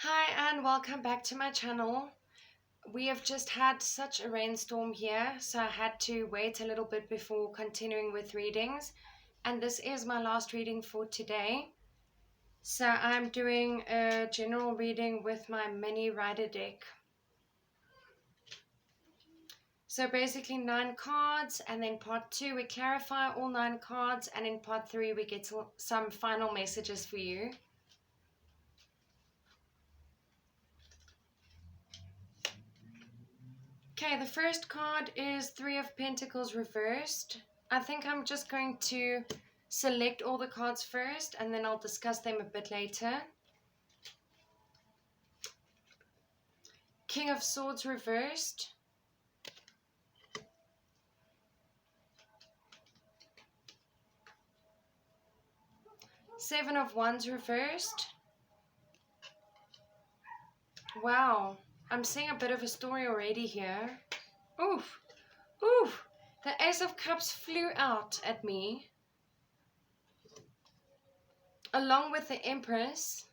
Hi and welcome back to my channel. We have just had such a rainstorm here, so I had to wait a little bit before continuing with readings. And this is my last reading for today. So I'm doing a general reading with my mini rider deck. So basically 9 cards, and then part 2 we clarify all 9 cards, and in part 3 we get some final messages for you. Okay, the first card is Three of Pentacles reversed. I think I'm just going to select all the cards first and then I'll discuss them a bit later. King of Swords reversed. Seven of Wands reversed. Wow, I'm seeing a bit of a story already here. Oof, oof. The Ace of Cups flew out at me, along with the Empress.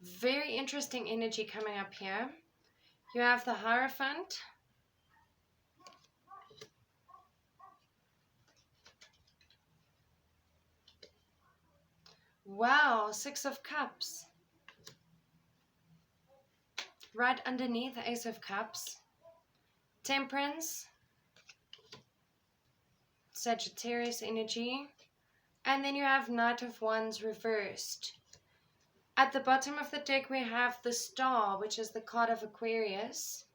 Very interesting energy coming up here. You have the Hierophant. Wow, Six of Cups. Right underneath the Ace of Cups. Temperance. Sagittarius energy. And then you have Knight of Wands reversed. At the bottom of the deck we have the Star, which is the card of Aquarius.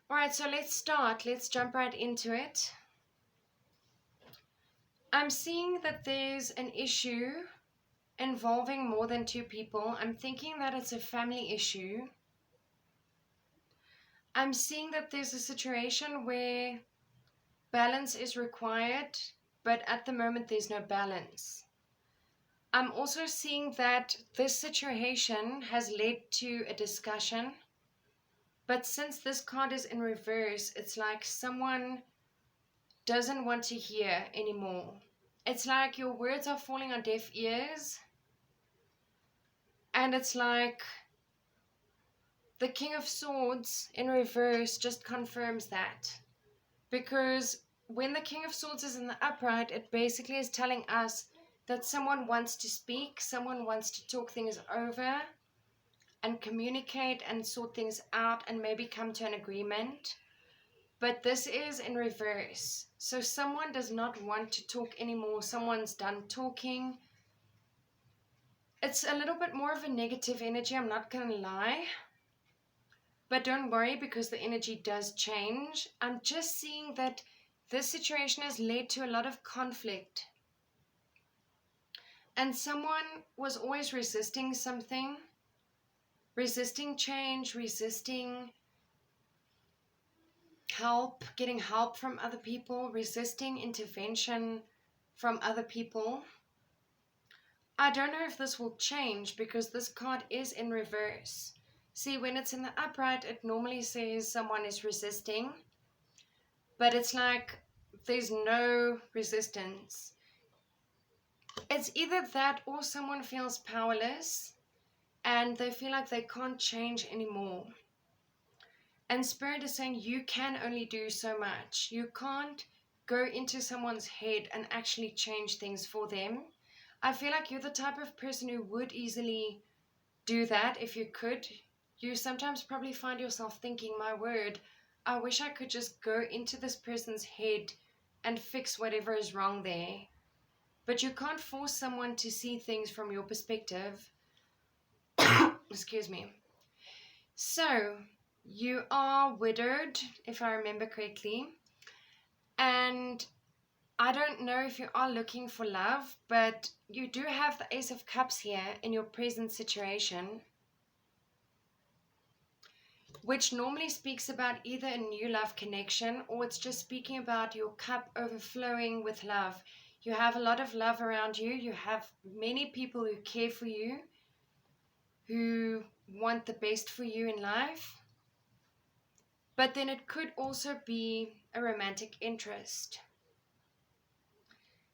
Alright, so let's start. Let's jump right into it. I'm seeing that there's an issue involving more than 2 people. I'm thinking that it's a family issue. I'm seeing that there's a situation where balance is required, but at the moment there's no balance. I'm also seeing that this situation has led to a discussion, but since this card is in reverse, it's like someone doesn't want to hear anymore. It's like your words are falling on deaf ears, and it's like the King of Swords in reverse just confirms that. Because when the King of Swords is in the upright, it basically is telling us that someone wants to speak, someone wants to talk things over and communicate and sort things out and maybe come to an agreement. But this is in reverse. So someone does not want to talk anymore. Someone's done talking. It's a little bit more of a negative energy, I'm not going to lie. But don't worry, because the energy does change. I'm just seeing that this situation has led to a lot of conflict. And someone was always resisting something. Resisting change, resisting help, getting help from other people, resisting intervention from other people. I don't know if this will change because this card is in reverse. See, when it's in the upright, it normally says someone is resisting. But it's like there's no resistance. It's either that or someone feels powerless and they feel like they can't change anymore. And Spirit is saying you can only do so much. You can't go into someone's head and actually change things for them. I feel like you're the type of person who would easily do that if you could. You sometimes probably find yourself thinking, my word, I wish I could just go into this person's head and fix whatever is wrong there. But you can't force someone to see things from your perspective. Excuse me. So, you are widowed, if I remember correctly. And I don't know if you are looking for love, but you do have the Ace of Cups here in your present situation, which normally speaks about either a new love connection or it's just speaking about your cup overflowing with love. You have a lot of love around you. You have many people who care for you, who want the best for you in life. But then it could also be a romantic interest.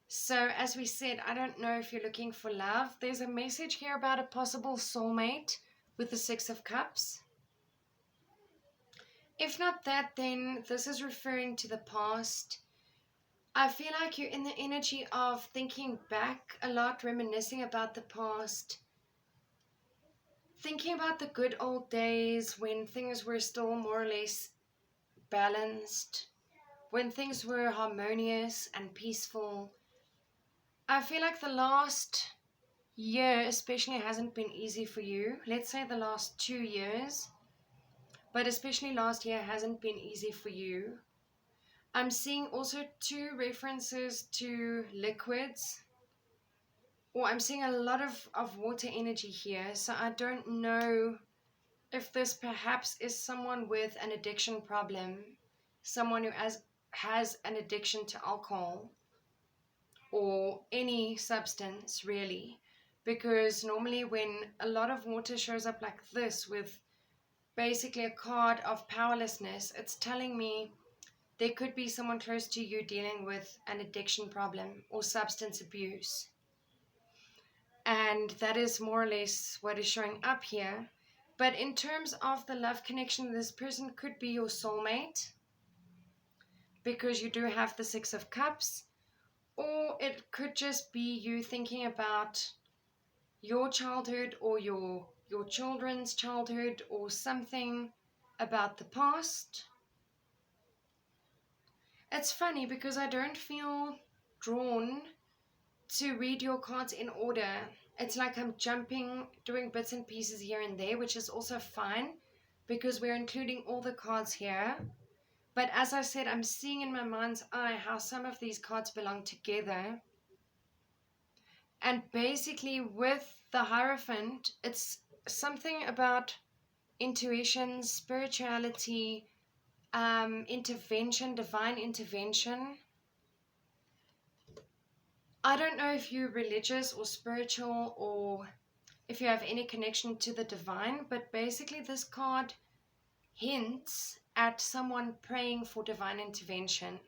So, as we said, I don't know if you're looking for love. There's a message here about a possible soulmate with the Six of Cups. If not that, then this is referring to the past. I feel like you're in the energy of thinking back a lot, reminiscing about the past, thinking about the good old days when things were still more or less balanced, when things were harmonious and peaceful. I feel like the last year especially hasn't been easy for you. Let's say the last 2 years, but especially last year hasn't been easy for you. I'm seeing also two references to liquids, or I'm seeing a lot of water energy here. So I don't know if this perhaps is someone with an addiction problem, someone who has an addiction to alcohol or any substance really. Because normally when a lot of water shows up like this with basically a card of powerlessness, it's telling me there could be someone close to you dealing with an addiction problem or substance abuse. And that is more or less what is showing up here. But in terms of the love connection, this person could be your soulmate because you do have the Six of Cups, or it could just be you thinking about your childhood or your children's childhood or something about the past. It's funny because I don't feel drawn to read your cards in order. It's like I'm jumping, doing bits and pieces here and there, which is also fine because we're including all the cards here. But as I said, I'm seeing in my mind's eye how some of these cards belong together. And basically with the Hierophant, it's something about intuition, spirituality, intervention, divine intervention. I don't know if you're religious or spiritual or if you have any connection to the divine, but basically this card hints at someone praying for divine intervention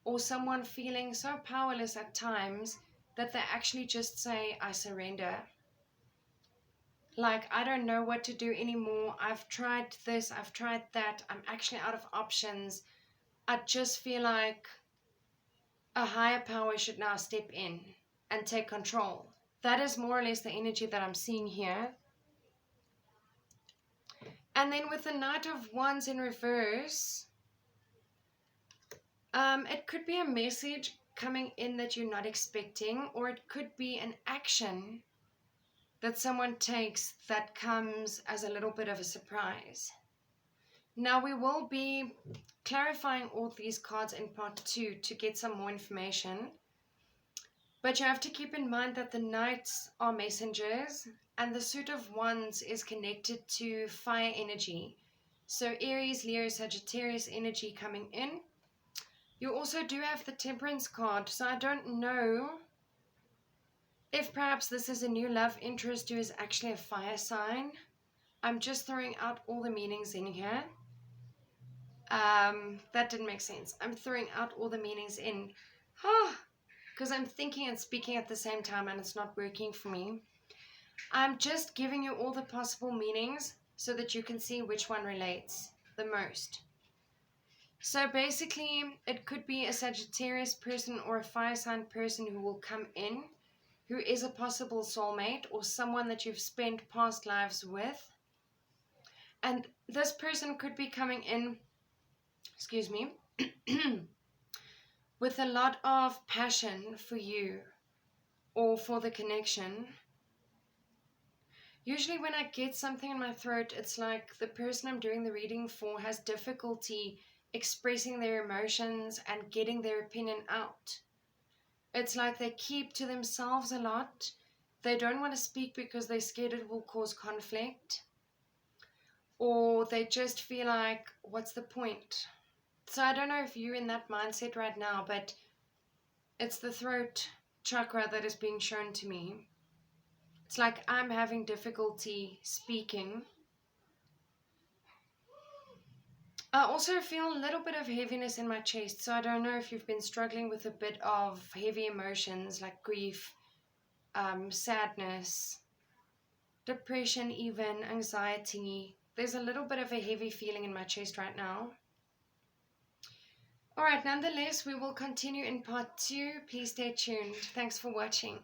or someone feeling so powerless at times that they actually just say, I surrender. Like, I don't know what to do anymore. I've tried this, I've tried that. I'm actually out of options. I just feel like a higher power should now step in and take control. That is more or less the energy that I'm seeing here. And then with the Knight of Wands in reverse, it could be a message coming in that you're not expecting, or it could be an action that someone takes that comes as a little bit of a surprise. Now we will be clarifying all these cards in part 2 to get some more information. But you have to keep in mind that the Knights are messengers and the Suit of Wands is connected to fire energy. So Aries, Leo, Sagittarius energy coming in. You also do have the Temperance card, so I don't know if perhaps this is a new love interest who is actually a fire sign. I'm just throwing out all the meanings in here. That didn't make sense. I'm throwing out all the meanings in. Because I'm thinking and speaking at the same time and it's not working for me. I'm just giving you all the possible meanings so that you can see which one relates the most. So basically, it could be a Sagittarius person or a fire sign person who will come in, who is a possible soulmate or someone that you've spent past lives with. And this person could be coming in, excuse me, with a lot of passion for you or for the connection. Usually when I get something in my throat, it's like the person I'm doing the reading for has difficulty expressing their emotions and getting their opinion out. It's like they keep to themselves a lot. They don't want to speak because they're scared it will cause conflict. Or they just feel like, what's the point? So I don't know if you're in that mindset right now, but it's the throat chakra that is being shown to me. It's like I'm having difficulty speaking. I also feel a little bit of heaviness in my chest, so I don't know if you've been struggling with a bit of heavy emotions like grief, sadness, depression, even anxiety. There's a little bit of a heavy feeling in my chest right now. Alright, nonetheless, we will continue in part 2. Please stay tuned. Thanks for watching.